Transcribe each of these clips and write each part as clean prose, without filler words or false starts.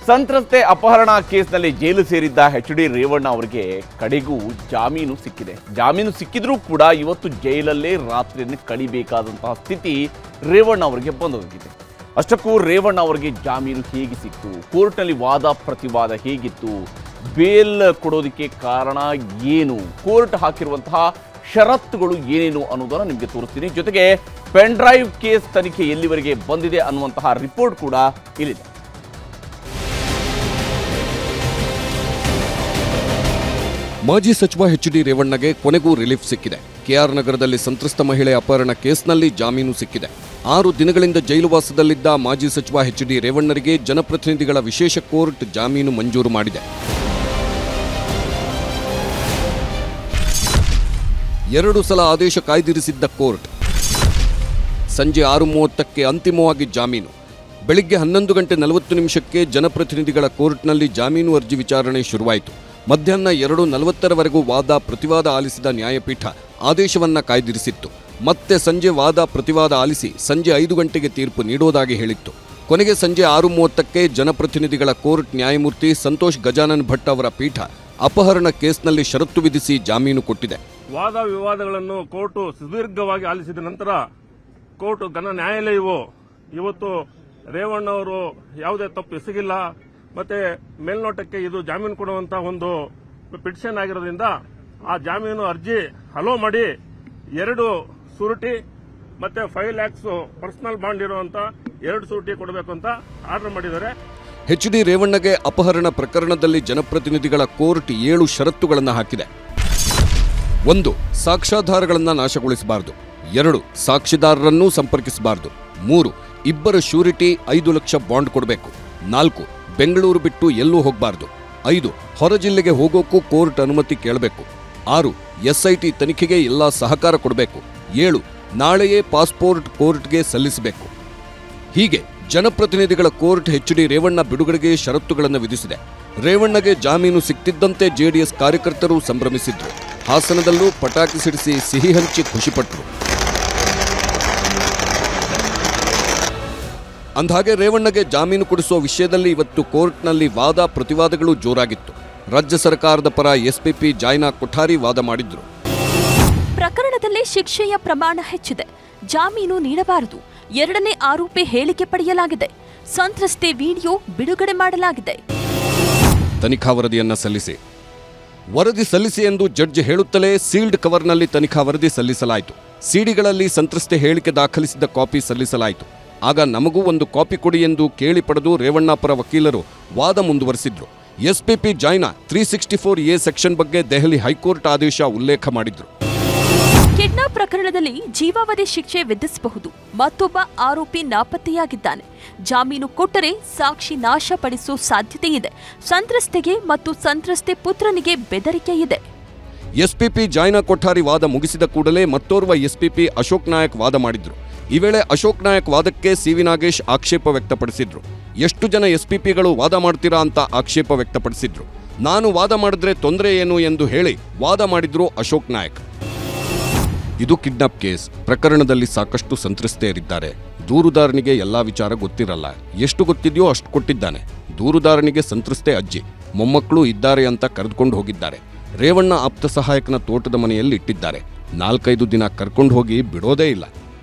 ಸಂತ್ರಸ್ತೆ ಅಪಹರಣ ಕೇಸ್ನಲ್ಲಿ ಜೈಲು ಸೇರಿದ್ದ ಎಚ್.ಡಿ. ರೇವಣ್ಣ ಅವರಿಗೆ ಕಡೆಗೂ ಜಾಮೀನು ಸಿಕ್ಕಿದೆ. ಜಾಮೀನು ಸಿಕ್ಕಿದ್ರೂ ಕೂಡ ಇವತ್ತು ಜೈಲಲ್ಲೇ ರಾತ್ರಿಯನ್ನು ಕಳಿಬೇಕಾದಂತಹ ಸ್ಥಿತಿ ರೇವಣ್ಣ ಅವರಿಗೆ ಬಂದೊದಗಿದೆ. ಅಷ್ಟಕ್ಕೂ ರೇವಣ್ಣ ಅವರಿಗೆ ಜಾಮೀನು ಹೇಗೆ ಸಿಕ್ತು, ಕೋರ್ಟ್ನಲ್ಲಿ ವಾದ ಪ್ರತಿವಾದ ಹೇಗಿತ್ತು, ಬೇಲ್ ಕೊಡೋದಕ್ಕೆ ಕಾರಣ ಏನು, ಕೋರ್ಟ್ ಹಾಕಿರುವಂತಹ ಷರತ್ತುಗಳು ಏನೇನು ಅನ್ನೋದನ್ನು ನಿಮಗೆ ತೋರಿಸ್ತೀನಿ. ಜೊತೆಗೆ ಪೆನ್ ಡ್ರೈವ್ ಕೇಸ್ ತನಿಖೆ ಎಲ್ಲಿವರೆಗೆ ಬಂದಿದೆ ಅನ್ನುವಂತಹ ರಿಪೋರ್ಟ್ ಕೂಡ ಇಲ್ಲಿದೆ. ಮಾಜಿ ಸಚಿವ ಎಚ್.ಡಿ. ರೇವಣ್ಣಗೆ ಕೊನೆಗೂ ರಿಲೀಫ್ ಸಿಕ್ಕಿದೆ. ಕೆಆರ್ ನಗರದಲ್ಲಿ ಸಂತ್ರಸ್ತ ಮಹಿಳೆ ಅಪಹರಣ ಕೇಸ್ನಲ್ಲಿ ಜಾಮೀನು ಸಿಕ್ಕಿದೆ. 6 ದಿನಗಳಿಂದ ಜೈಲುವಾಸದಲ್ಲಿದ್ದ ಮಾಜಿ ಸಚಿವ ಎಚ್.ಡಿ. ರೇವಣ್ಣರಿಗೆ ಜನಪ್ರತಿನಿಧಿಗಳ ವಿಶೇಷ ಕೋರ್ಟ್ ಜಾಮೀನು ಮಂಜೂರು ಮಾಡಿದೆ. 2 ಸಲ ಆದೇಶ ಕಾಯ್ದಿರಿಸಿದ್ದ ಕೋರ್ಟ್ ಸಂಜೆ 6:30ಕ್ಕೆ ಅಂತಿಮವಾಗಿ ಜಾಮೀನು. ಬೆಳಿಗ್ಗೆ 11:40 ಜನಪ್ರತಿನಿಧಿಗಳ ಕೋರ್ಟ್ನಲ್ಲಿ ಜಾಮೀನು ಅರ್ಜಿ ವಿಚಾರಣೆ ಶುರುವಾಯಿತು. ಮಧ್ಯಾಹ್ನ 2:40 ವಾದ ಪ್ರತಿವಾದ ಆಲಿಸಿದ ನ್ಯಾಯಪೀಠ ಆದೇಶವನ್ನ ಕಾಯ್ದಿರಿಸಿತ್ತು. ಮತ್ತೆ ಸಂಜೆ ವಾದ ಪ್ರತಿವಾದ ಆಲಿಸಿ ಸಂಜೆ 5 ಗಂಟೆಗೆ ತೀರ್ಪು ನೀಡೋದಾಗಿ ಹೇಳಿತ್ತು. ಕೊನೆಗೆ ಸಂಜೆ 6:30ಕ್ಕೆ ಜನಪ್ರತಿನಿಧಿಗಳ ಕೋರ್ಟ್ ನ್ಯಾಯಮೂರ್ತಿ ಸಂತೋಷ್ ಗಜಾನನ್ ಭಟ್ ಅವರ ಪೀಠ ಅಪಹರಣ ಕೇಸ್ನಲ್ಲಿ ಷರತ್ತು ವಿಧಿಸಿ ಜಾಮೀನು ಕೊಟ್ಟಿದೆ. ವಾದ ವಿವಾದಗಳನ್ನು ಕೋರ್ಟ್ ಸುದೀರ್ಘವಾಗಿ ಆಲಿಸಿದ ನಂತರ ಕೋರ್ಟ್ ಘನ ನ್ಯಾಯಾಲಯವು ಇವತ್ತು ರೇವಣ್ಣ ಅವರು ಯಾವುದೇ ತಪ್ಪು ಎಸಗಿಲ್ಲ, ಮತ್ತೆ ಮೇಲ್ನೋಟಕ್ಕೆ ಇದು ಜಾಮೀನು ಕೊಡುವಂತಹ ಒಂದು ಪಿಟಿಷನ್ ಆಗಿರೋದ್ರಿಂದ ಆ ಜಾಮೀನು ಅರ್ಜಿ ಹಲೋ ಮಾಡಿ 2 ಸೂರಿಟಿ ಮತ್ತೆ 5 lakhs ಪರ್ಸನಲ್ ಬಾಂಡ್ ಇರುವಂತ 2 ಸೂರಿಟಿ ಕೊಡಬೇಕು ಅಂತ ಆರ್ಡರ್ ಮಾಡಿದ್ದಾರೆ. ಎಚ್.ಡಿ. ರೇವಣ್ಣಗೆ ಅಪಹರಣ ಪ್ರಕರಣದಲ್ಲಿ ಜನಪ್ರತಿನಿಧಿಗಳ ಕೋರ್ಟ್ 7 ಷರತ್ತುಗಳನ್ನು ಹಾಕಿದೆ. 1. ಸಾಕ್ಷ್ಯಾಧಾರಗಳನ್ನು ನಾಶಗೊಳಿಸಬಾರದು. 2. ಸಾಕ್ಷಿದಾರರನ್ನೂ ಸಂಪರ್ಕಿಸಬಾರದು. 3. ಇಬ್ಬರ ಶ್ಯೂರಿಟಿ 5 ಲಕ್ಷ ಬಾಂಡ್ ಕೊಡಬೇಕು. 4. ಬೆಂಗಳೂರು ಬಿಟ್ಟು ಎಲ್ಲೂ ಹೋಗಬಾರದು. 5. ಹೊರ ಜಿಲ್ಲೆಗೆ ಹೋಗೋಕ್ಕೂ ಕೋರ್ಟ್ ಅನುಮತಿ ಕೇಳಬೇಕು. 6. ಎಸ್ಐಟಿ ತನಿಖೆಗೆ ಎಲ್ಲ ಸಹಕಾರ ಕೊಡಬೇಕು. 7. ನಾಳೆಯೇ ಪಾಸ್ಪೋರ್ಟ್ ಕೋರ್ಟ್ಗೆ ಸಲ್ಲಿಸಬೇಕು. ಹೀಗೆ ಜನಪ್ರತಿನಿಧಿಗಳ ಕೋರ್ಟ್ ಎಚ್.ಡಿ. ರೇವಣ್ಣ ಬಿಡುಗಡೆಗೆ ಷರತ್ತುಗಳನ್ನು ವಿಧಿಸಿದೆ. ರೇವಣ್ಣಗೆ ಜಾಮೀನು ಸಿಕ್ತಿದ್ದಂತೆ ಜೆಡಿಎಸ್ ಕಾರ್ಯಕರ್ತರು ಸಂಭ್ರಮಿಸಿದ್ರು. ಹಾಸನದಲ್ಲೂ ಪಟಾಕಿ ಸಿಡಿಸಿ ಸಿಹಿ ಹಂಚಿ ಖುಷಿಪಟ್ಟರು. ಅಂದಹಾಗೆ ರೇವಣ್ಣಗೆ ಜಾಮೀನು ಕೊಡಿಸುವ ವಿಷಯದಲ್ಲಿ ಇವತ್ತು ಕೋರ್ಟ್ನಲ್ಲಿ ವಾದ ಪ್ರತಿವಾದಗಳು ಜೋರಾಗಿತ್ತು. ರಾಜ್ಯ ಸರ್ಕಾರದ ಪರ ಎಸ್ಪಿಪಿ ಜಾಯ್ನಾ ಕೊಠಾರಿ ವಾದ ಮಾಡಿದ್ರು. ಪ್ರಕರಣದಲ್ಲಿ ಶಿಕ್ಷೆಯ ಪ್ರಮಾಣ ಹೆಚ್ಚಿದೆ, ಜಾಮೀನು ನೀಡಬಾರದು. 2ನೇ ಆರೋಪಿ ಹೇಳಿಕೆ ಪಡೆಯಲಾಗಿದೆ. ಸಂತ್ರಸ್ತೆ ವಿಡಿಯೋ ಬಿಡುಗಡೆ ಮಾಡಲಾಗಿದೆ. ತನಿಖಾ ವರದಿಯನ್ನ ವರದಿ ಸಲ್ಲಿಸಿ ಎಂದು ಜಡ್ಜ್ ಹೇಳುತ್ತಲೇ ಸೀಲ್ಡ್ ಕವರ್ನಲ್ಲಿ ತನಿಖಾ ವರದಿ ಸಲ್ಲಿಸಲಾಯಿತು. ಸಿಡಿಗಳಲ್ಲಿ ಸಂತ್ರಸ್ತೆ ಹೇಳಿಕೆ ದಾಖಲಿಸಿದ ಕಾಪಿ ಸಲ್ಲಿಸಲಾಯಿತು. ಆಗ ನಮಗೂ ಒಂದು ಕಾಪಿ ಕೊಡಿ ಎಂದು ಕೇಳಿ ಪಡೆದು ರೇವಣ್ಣ ಪರ ವಕೀಲರು ವಾದ ಮುಂದುವರೆಸಿದ್ರು. ಎಸ್ಪಿಪಿ ಜಾಯ್ನಾ 364A ಸೆಕ್ಷನ್ ಬಗ್ಗೆ ದೆಹಲಿ ಹೈಕೋರ್ಟ್ ಆದೇಶ ಉಲ್ಲೇಖ ಮಾಡಿದ್ರು. ಕಿಡ್ನಾಪ್ ಪ್ರಕರಣದಲ್ಲಿ ಜೀವಾವಧಿ ಶಿಕ್ಷೆ ವಿಧಿಸಬಹುದು. ಮತ್ತೊಬ್ಬ ಆರೋಪಿ ನಾಪತ್ತೆಯಾಗಿದ್ದಾನೆ. ಜಾಮೀನು ಕೊಟ್ಟರೆ ಸಾಕ್ಷಿ ನಾಶಪಡಿಸುವ ಸಾಧ್ಯತೆ ಇದೆ. ಸಂತ್ರಸ್ತೆಗೆ ಮತ್ತು ಸಂತ್ರಸ್ತೆ ಪುತ್ರನಿಗೆ ಬೆದರಿಕೆ ಇದೆ. ಎಸ್ಪಿಪಿ ಜಾಯ್ನಾ ಕೊಠಾರಿ ವಾದ ಮುಗಿಸಿದ ಕೂಡಲೇ ಮತ್ತೋರ್ವ ಎಸ್ಪಿಪಿ ಅಶೋಕ್ ನಾಯಕ್ ವಾದ ಮಾಡಿದ್ರು. ಈ ವೇಳೆ ಅಶೋಕ್ ನಾಯಕ್ ವಾದಕ್ಕೆ ಸಿ.ವಿ. ನಾಗೇಶ್ ಆಕ್ಷೇಪ ವ್ಯಕ್ತಪಡಿಸಿದ್ರು. ಎಷ್ಟು ಜನ ಎಸ್ಪಿಪಿಗಳು ವಾದ ಮಾಡ್ತೀರಾ ಅಂತ ಆಕ್ಷೇಪ ವ್ಯಕ್ತಪಡಿಸಿದ್ರು. ನಾನು ವಾದ ಮಾಡಿದ್ರೆ ತೊಂದರೆ ಏನು ಎಂದು ಹೇಳಿ ವಾದ ಮಾಡಿದ್ರು ಅಶೋಕ್ ನಾಯಕ್. ಇದು ಕಿಡ್ನಾಪ್ ಕೇಸ್. ಪ್ರಕರಣದಲ್ಲಿ ಸಾಕಷ್ಟು ಸಂತ್ರಸ್ತೆಯರಿದ್ದಾರೆ. ದೂರುದಾರನಿಗೆ ಎಲ್ಲಾ ವಿಚಾರ ಗೊತ್ತಿರಲ್ಲ. ಎಷ್ಟು ಗೊತ್ತಿದೆಯೋ ಅಷ್ಟು ಕೊಟ್ಟಿದ್ದಾನೆ. ದೂರುದಾರನಿಗೆ ಸಂತ್ರಸ್ತೆ ಅಜ್ಜಿ, ಮೊಮ್ಮಕ್ಕಳು ಇದ್ದಾರೆ ಅಂತ ಕರೆದುಕೊಂಡು ಹೋಗಿದ್ದಾರೆ. ರೇವಣ್ಣ ಆಪ್ತ ಸಹಾಯಕನ ತೋಟದ ಮನೆಯಲ್ಲಿ ಇಟ್ಟಿದ್ದಾರೆ. 4-5 ದಿನ ಕರ್ಕೊಂಡು ಹೋಗಿ ಬಿಡೋದೇ ಇಲ್ಲ.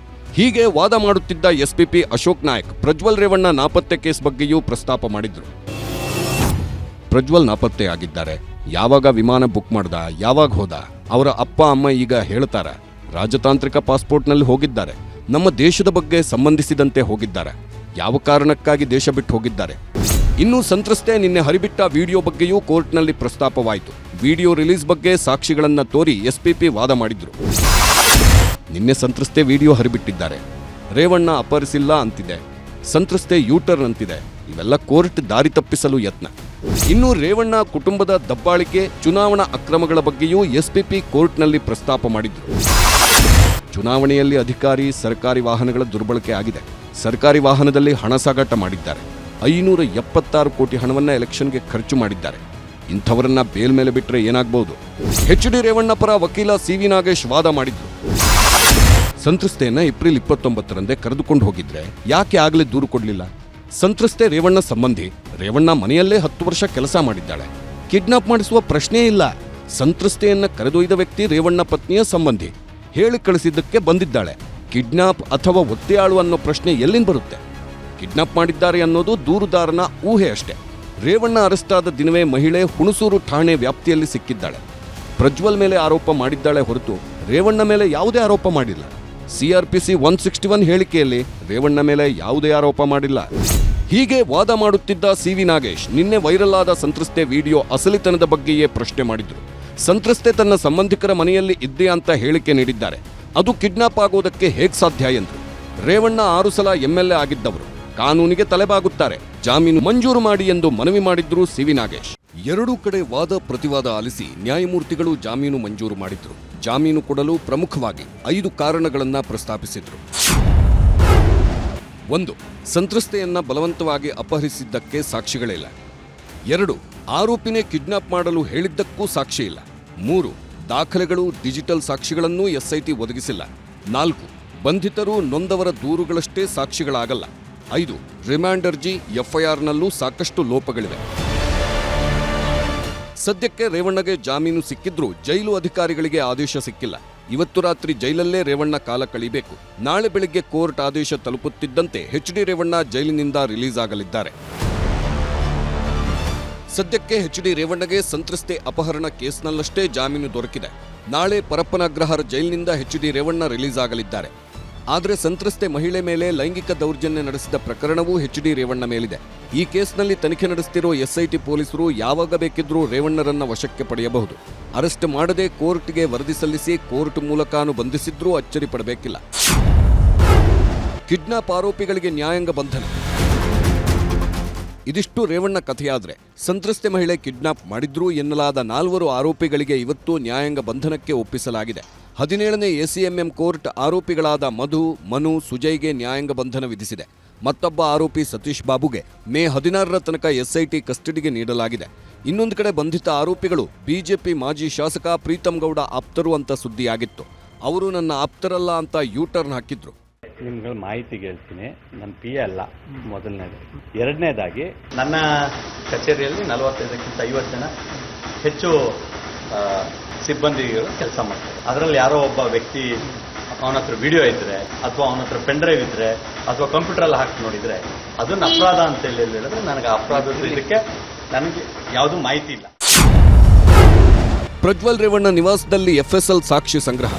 ಹೀಗೆ ವಾದ ಮಾಡುತ್ತಿದ್ದ ಎಸ್ಪಿಪಿ ಅಶೋಕ್ ನಾಯಕ್ ಪ್ರಜ್ವಲ್ ರೇವಣ್ಣ ನಾಪತ್ತೆ ಕೇಸ್ ಬಗ್ಗೆಯೂ ಪ್ರಸ್ತಾಪ ಮಾಡಿದ್ರು. ಪ್ರಜ್ವಲ್ ನಾಪತ್ತೆ ಆಗಿದ್ದಾರೆ. ಯಾವಾಗ ವಿಮಾನ ಬುಕ್ ಮಾಡ್ದ, ಯಾವಾಗ ಹೋದ, ಅವರ ಅಪ್ಪ ಅಮ್ಮ ಈಗ ಹೇಳ್ತಾರ. ರಾಜತಾಂತ್ರಿಕ ಪಾಸ್ಪೋರ್ಟ್ನಲ್ಲಿ ಹೋಗಿದ್ದಾರೆ. ನಮ್ಮ ದೇಶದ ಬಗ್ಗೆ ಸಂಬಂಧಿಸಿದಂತೆ ಹೋಗಿದ್ದಾರೆ. ಯಾವ ಕಾರಣಕ್ಕಾಗಿ ದೇಶ ಬಿಟ್ಟು ಹೋಗಿದ್ದಾರೆ. ಇನ್ನು ಸಂತ್ರಸ್ತೆ ನಿನ್ನೆ ಹರಿಬಿಟ್ಟ ವಿಡಿಯೋ ಬಗ್ಗೆಯೂ ಕೋರ್ಟ್ನಲ್ಲಿ ಪ್ರಸ್ತಾಪವಾಯಿತು. ವಿಡಿಯೋ ರಿಲೀಸ್ ಬಗ್ಗೆ ಸಾಕ್ಷಿಗಳನ್ನ ತೋರಿ ಎಸ್ಪಿಪಿ ವಾದ ಮಾಡಿದ್ರು. ನಿನ್ನೆ ಸಂತ್ರಸ್ತೆ ವಿಡಿಯೋ ಹರಿಬಿಟ್ಟಿದ್ದಾರೆ. ರೇವಣ್ಣ ಅಪಹರಿಸಿಲ್ಲ ಅಂತಿದೆ. ಸಂತ್ರಸ್ತೆ ಯೂಟರ್ನ್ ಅಂತಿದೆ. ಇವೆಲ್ಲ ಕೋರ್ಟ್ ದಾರಿ ತಪ್ಪಿಸಲು ಯತ್ನ. ಇನ್ನು ರೇವಣ್ಣ ಕುಟುಂಬದ ದಬ್ಬಾಳಿಕೆ, ಚುನಾವಣಾ ಅಕ್ರಮಗಳ ಬಗ್ಗೆಯೂ ಎಸ್ಪಿಪಿ ಕೋರ್ಟ್ನಲ್ಲಿ ಪ್ರಸ್ತಾಪ ಮಾಡಿದ್ರು. ಚುನಾವಣೆಯಲ್ಲಿ ಅಧಿಕಾರಿ, ಸರ್ಕಾರಿ ವಾಹನಗಳ ದುರ್ಬಳಕೆ ಆಗಿದೆ. ಸರ್ಕಾರಿ ವಾಹನದಲ್ಲಿ ಹಣ ಸಾಗಾಟ ಮಾಡಿದ್ದಾರೆ. 576 ಕೋಟಿ ಹಣವನ್ನ ಎಲೆಕ್ಷನ್ಗೆ ಖರ್ಚು ಮಾಡಿದ್ದಾರೆ. ಇಂಥವರನ್ನ ಬೇಲ್ ಮೇಲೆ ಬಿಟ್ಟರೆ ಏನಾಗಬಹುದು? ಎಚ್.ಡಿ. ರೇವಣ್ಣ ಪರ ವಕೀಲ ಸಿ.ವಿ. ನಾಗೇಶ್ ವಾದ ಮಾಡಿದ್ರು. ಸಂತ್ರಸ್ತೆಯನ್ನ ಏಪ್ರಿಲ್ 29ರಂದೇ ಕರೆದುಕೊಂಡು ಹೋಗಿದ್ರೆ ಯಾಕೆ ಆಗಲೇ ದೂರು ಕೊಡಲಿಲ್ಲ? ಸಂತ್ರಸ್ತೆ ರೇವಣ್ಣ ಸಂಬಂಧಿ. ರೇವಣ್ಣ ಮನೆಯಲ್ಲೇ 10 ವರ್ಷ ಕೆಲಸ ಮಾಡಿದ್ದಾಳೆ. ಕಿಡ್ನಾಪ್ ಮಾಡಿಸುವ ಪ್ರಶ್ನೆ ಇಲ್ಲ. ಸಂತ್ರಸ್ತೆಯನ್ನ ಕರೆದೊಯ್ದ ವ್ಯಕ್ತಿ ರೇವಣ್ಣ ಪತ್ನಿಯ ಸಂಬಂಧಿ. ಹೇಳಿ ಕಳಿಸಿದ್ದಕ್ಕೆ ಬಂದಿದ್ದಾಳೆ. ಕಿಡ್ನಾಪ್ ಅಥವಾ ಒತ್ತೆಯಾಳು ಅನ್ನೋ ಪ್ರಶ್ನೆ ಎಲ್ಲಿಂದ ಬರುತ್ತೆ? ಕಿಡ್ನಾಪ್ ಮಾಡಿದ್ದಾರೆ ಅನ್ನೋದು ದೂರುದಾರನ ಊಹೆ ಅಷ್ಟೇ. ರೇವಣ್ಣ ಅರೆಸ್ಟ್ ಆದ ದಿನವೇ ಮಹಿಳೆ ಹುಣಸೂರು ಠಾಣೆ ವ್ಯಾಪ್ತಿಯಲ್ಲಿ ಸಿಕ್ಕಿದ್ದಾಳೆ. ಪ್ರಜ್ವಲ್ ಮೇಲೆ ಆರೋಪ ಮಾಡಿದ್ದಾಳೆ ಹೊರತು ರೇವಣ್ಣ ಮೇಲೆ ಯಾವುದೇ ಆರೋಪ ಮಾಡಿಲ್ಲ. CRPC 161 ಹೇಳಿಕೆಯಲ್ಲಿ ರೇವಣ್ಣ ಮೇಲೆ ಯಾವುದೇ ಆರೋಪ ಮಾಡಿಲ್ಲ. ಹೀಗೆ ವಾದ ಮಾಡುತ್ತಿದ್ದ CV ನಾಗೇಶ್ ನಿನ್ನೆ ವೈರಲ್ ಆದ ಸಂತ್ರಸ್ತೆ ವಿಡಿಯೋ ಅಸಲಿತನದ ಬಗ್ಗೆಯೇ ಪ್ರಶ್ನೆ ಮಾಡಿದ್ರು. ಸಂತ್ರಸ್ತೆ ತನ್ನ ಸಂಬಂಧಿಕರ ಮನೆಯಲ್ಲಿ ಇದ್ದೆ ಅಂತ ಹೇಳಿಕೆ ನೀಡಿದ್ದಾರೆ. ಅದು ಕಿಡ್ನಾಪ್ ಆಗೋದಕ್ಕೆ ಹೇಗೆ ಸಾಧ್ಯ ಎಂದರು. ರೇವಣ್ಣ 6 ಸಲ MLA ಆಗಿದ್ದವರು. ಕಾನೂನಿಗೆ ತಲೆಬಾಗುತ್ತಾರೆ. ಜಾಮೀನು ಮಂಜೂರು ಮಾಡಿ ಎಂದು ಮನವಿ ಮಾಡಿದ್ರು CV ನಾಗೇಶ್. ಎರಡೂ ಕಡೆ ವಾದ ಪ್ರತಿವಾದ ಆಲಿಸಿ ನ್ಯಾಯಮೂರ್ತಿಗಳು ಜಾಮೀನು ಮಂಜೂರು ಮಾಡಿದ್ರು. ಜಾಮೀನು ಕೊಡಲು ಪ್ರಮುಖವಾಗಿ 5 ಕಾರಣಗಳನ್ನ ಪ್ರಸ್ತಾಪಿಸಿದ್ರು. 1. ಸಂತ್ರಸ್ತೆಯನ್ನ ಬಲವಂತವಾಗಿ ಅಪಹರಿಸಿದ್ದಕ್ಕೆ ಸಾಕ್ಷಿಗಳಿಲ್ಲ. 2. ಆರೋಪಿನೇ ಕಿಡ್ನಾಪ್ ಮಾಡಲು ಹೇಳಿದ್ದಕ್ಕೂ ಸಾಕ್ಷಿ ಇಲ್ಲ. 3. ದಾಖಲೆಗಳು ಡಿಜಿಟಲ್ ಸಾಕ್ಷಿಗಳನ್ನು SIT ಒದಗಿಸಿಲ್ಲ. 4. ಬಂಧಿತರು ನೊಂದವರ ದೂರುಗಳಷ್ಟೇ ಸಾಕ್ಷಿಗಳಾಗಲ್ಲ. 5. ರಿಮಾಂಡ್ ಅರ್ಜಿ FIRನಲ್ಲೂ ಸಾಕಷ್ಟು ಲೋಪಗಳಿವೆ. ಸದ್ಯಕ್ಕೆ ರೇವಣ್ಣಗೆ ಜಾಮೀನು ಸಿಕ್ಕಿದ್ರೂ ಜೈಲು ಅಧಿಕಾರಿಗಳಿಗೆ ಆದೇಶ ಸಿಕ್ಕಿಲ್ಲ. ಇವತ್ತು ರಾತ್ರಿ ಜೈಲಲ್ಲೇ ರೇವಣ್ಣ ಕಾಲ ಕಳಿಬೇಕು. ನಾಳೆ ಬೆಳಿಗ್ಗೆ ಕೋರ್ಟ್ ಆದೇಶ ತಲುಪುತ್ತಿದ್ದಂತೆ HD ರೇವಣ್ಣ ಜೈಲಿನಿಂದ ರಿಲೀಸ್ ಆಗಲಿದ್ದಾರೆ. ಸದ್ಯಕ್ಕೆ HD ರೇವಣ್ಣಗೆ ಸಂತ್ರಸ್ತೆ ಅಪಹರಣ ಕೇಸ್ನಲ್ಲಷ್ಟೇ ಜಾಮೀನು ದೊರಕಿದೆ. ನಾಳೆ ಪರಪ್ಪನಗ್ರಹಾರ ಜೈಲಿನಿಂದ HD ರೇವಣ್ಣ ರಿಲೀಸ್ ಆಗಲಿದ್ದಾರೆ. ಆದರೆ ಸಂತ್ರಸ್ತೆ ಮಹಿಳೆ ಮೇಲೆ ಲೈಂಗಿಕ ದೌರ್ಜನ್ಯ ನಡೆಸಿದ ಪ್ರಕರಣವೂ HD ರೇವಣ್ಣ ಮೇಲಿದೆ. ಈ ಕೇಸ್ನಲ್ಲಿ ತನಿಖೆ ನಡೆಸುತ್ತಿರೋ SIT ಪೊಲೀಸರು ಯಾವಾಗ ಬೇಕಿದ್ರೂ ರೇವಣ್ಣರನ್ನ ವಶಕ್ಕೆ ಪಡೆಯಬಹುದು. ಅರೆಸ್ಟ್ ಮಾಡದೆ ಕೋರ್ಟ್ಗೆ ವರದಿ ಸಲ್ಲಿಸಿ ಕೋರ್ಟ್ ಮೂಲಕನೂ ಬಂಧಿಸಿದ್ರೂ ಅಚ್ಚರಿ ಪಡಬೇಕಿಲ್ಲ. ಕಿಡ್ನಾಪ್ ಆರೋಪಿಗಳಿಗೆ ನ್ಯಾಯಾಂಗ ಬಂಧನ. ಇದಿಷ್ಟು ರೇವಣ್ಣ ಕಥೆಯಾದ್ರೆ, ಸಂತ್ರಸ್ತೆ ಮಹಿಳೆ ಕಿಡ್ನಾಪ್ ಮಾಡಿದ್ರು ಎನ್ನಲಾದ 4 ಆರೋಪಿಗಳಿಗೆ ಇವತ್ತು ನ್ಯಾಯಾಂಗ ಬಂಧನಕ್ಕೆ ಒಪ್ಪಿಸಲಾಗಿದೆ. 17ನೇ ACMM ಕೋರ್ಟ್ ಆರೋಪಿಗಳಾದ ಮಧು, ಮನು, ಸುಜಯ್ಗೆ ನ್ಯಾಯಾಂಗ ಬಂಧನ ವಿಧಿಸಿದೆ. ಮತ್ತೊಬ್ಬ ಆರೋಪಿ ಸತೀಶ್ ಬಾಬುಗೆ ಮೇ 16ರ ತನಕ SIT ಕಸ್ಟಡಿಗೆ ನೀಡಲಾಗಿದೆ. ಇನ್ನೊಂದು ಕಡೆ ಬಂಧಿತ ಆರೋಪಿಗಳು BJP ಮಾಜಿ ಶಾಸಕ ಪ್ರೀತಮ್ ಗೌಡ ಆಪ್ತರು ಅಂತ ಸುದ್ದಿಯಾಗಿತ್ತು. ಅವರು ನನ್ನ ಆಪ್ತರಲ್ಲ ಅಂತ ಯೂಟರ್ನ್ ಹಾಕಿದ್ರು. ನಿಮ್ಗಳ ಮಾಹಿತಿಗೆ ಹೇಳ್ತೀನಿ, ನನ್ನ PA ಅಲ್ಲ ಮೊದಲನೇದು. ಎರಡನೇದಾಗಿ ನನ್ನ ಕಚೇರಿಯಲ್ಲಿ 45ಕ್ಕಿಂತ 50 ಜನ ಹೆಚ್ಚು ಸಿಬ್ಬಂದಿಗಳು ಕೆಲಸ ಮಾಡ್ತಾರೆ. ಅದರಲ್ಲಿ ಯಾರೋ ಒಬ್ಬ ವ್ಯಕ್ತಿ ಅವನ ಹತ್ರ ವಿಡಿಯೋ ಇದ್ರೆ ಅಥವಾ ಅವನ ಹತ್ರ ಪೆನ್ ಡ್ರೈವ್ ಇದ್ರೆ ಅಥವಾ ಕಂಪ್ಯೂಟರಲ್ಲಿ ಹಾಕಿ ನೋಡಿದ್ರೆ ಅದನ್ನ ಅಪರಾಧ ಅಂತ ಹೇಳಿದ್ರೆ ನನಗೆ ಅಪರಾಧದ ಇದಕ್ಕೆ ನನಗೆ ಯಾವುದೂ ಮಾಹಿತಿ ಇಲ್ಲ. ಪ್ರಜ್ವಲ್ ರೇವಣ್ಣ ನಿವಾಸದಲ್ಲಿ FSL ಸಾಕ್ಷಿ ಸಂಗ್ರಹ.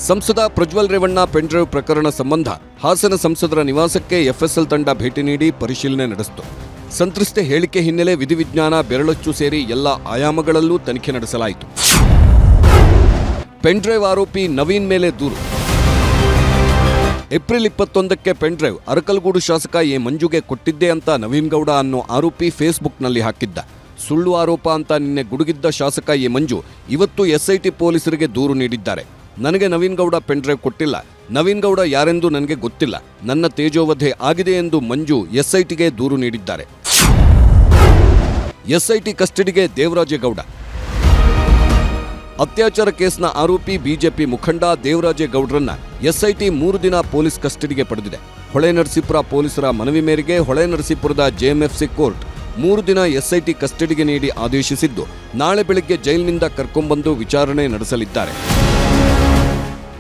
ಸಂಸದ ಪ್ರಜ್ವಲ್ ರೇವಣ್ಣ ಪೆನ್ ಡ್ರೈವ್ ಪ್ರಕರಣ ಸಂಬಂಧ ಹಾಸನ ಸಂಸದರ ನಿವಾಸಕ್ಕೆ FSL ತಂಡ ಭೇಟಿ ನೀಡಿ ಪರಿಶೀಲನೆ ನಡೆಸಿತು. ಸಂತ್ರಸ್ತೆ ಹೇಳಿಕೆ ಹಿನ್ನೆಲೆ ವಿಧಿವಿಜ್ಞಾನ, ಬೆರಳಚ್ಚು ಸೇರಿ ಎಲ್ಲ ಆಯಾಮಗಳಲ್ಲೂ ತನಿಖೆ ನಡೆಸಲಾಯಿತು. ಪೆನ್ ಡ್ರೈವ್ ಆರೋಪಿ ನವೀನ್ ಮೇಲೆ ದೂರು. ಏಪ್ರಿಲ್ 21ಕ್ಕೆ ಪೆನ್ ಡ್ರೈವ್ ಅರಕಲಗೂಡು ಶಾಸಕ ಎ ಮಂಜುಗೆ ಕೊಟ್ಟಿದ್ದೆ ಅಂತ ನವೀನ್ ಗೌಡ ಅನ್ನೋ ಆರೋಪಿ ಫೇಸ್ಬುಕ್ನಲ್ಲಿ ಹಾಕಿದ್ದ. ಸುಳ್ಳು ಆರೋಪ ಅಂತ ನಿನ್ನೆ ಗುಡುಗಿದ್ದ ಶಾಸಕ ಎ ಮಂಜು ಇವತ್ತು SIT ಪೊಲೀಸರಿಗೆ ದೂರು ನೀಡಿದ್ದಾರೆ. ನನಗೆ ನವೀನ್ ಗೌಡ ಪೆನ್ ಡ್ರೈವ್ ಕೊಟ್ಟಿಲ್ಲ. ನವೀನ್ ಗೌಡ ಯಾರೆಂದು ನನಗೆ ಗೊತ್ತಿಲ್ಲ. ನನ್ನ ತೇಜೋವಧೆ ಆಗಿದೆ ಎಂದು ಮಂಜು SITಗೆ ದೂರು ನೀಡಿದ್ದಾರೆ. SIT ಕಸ್ಟಡಿಗೆ ದೇವರಾಜೇಗೌಡ. ಅತ್ಯಾಚಾರ ಕೇಸ್ನ ಆರೋಪಿ BJP ಮುಖಂಡ ದೇವರಾಜೇಗೌಡರನ್ನ SIT 3 ದಿನ ಪೊಲೀಸ್ ಕಸ್ಟಡಿಗೆ ಪಡೆದಿದೆ. ಹೊಳೆನರಸೀಪುರ ಪೊಲೀಸರ ಮನವಿ ಮೇರೆಗೆ ಹೊಳೆನರಸೀಪುರದ JMFC ಕೋರ್ಟ್ 3 ದಿನ SIT ಕಸ್ಟಡಿಗೆ ನೀಡಿ ಆದೇಶಿಸಿದ್ದು, ನಾಳೆ ಬೆಳಗ್ಗೆ ಜೈಲಿನಿಂದ ಕರ್ಕೊಂಡ್ಬಂದು ವಿಚಾರಣೆ ನಡೆಸಲಿದ್ದಾರೆ.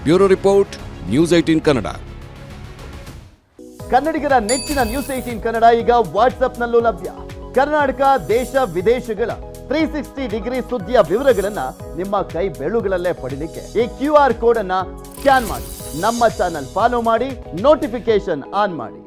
Bureau report, news 18 Kannada. ಕನ್ನಡಿಗರ ನೆಚ್ಚಿನ ನ್ಯೂಸ್ 18 ಕನ್ನಡ ಈಗ ವಾಟ್ಸ್ಆಪ್ನಲ್ಲೂ ಲಭ್ಯ. ಕರ್ನಾಟಕ, ದೇಶ ವಿದೇಶಗಳ 360 ಡಿಗ್ರಿ ಸುದ್ದಿಯ ವಿವರಗಳನ್ನ ನಿಮ್ಮ ಕೈ ಬೆಳುಗಳಲ್ಲೇ ಪಡಿಲಿಕ್ಕೆ ಈ QR ಕೋಡ್ ಅನ್ನ ಸ್ಕ್ಯಾನ್ ಮಾಡಿ, ನಮ್ಮ ಚಾನಲ್ ಫಾಲೋ ಮಾಡಿ, ನೋಟಿಫಿಕೇಶನ್ ಆನ್ ಮಾಡಿ.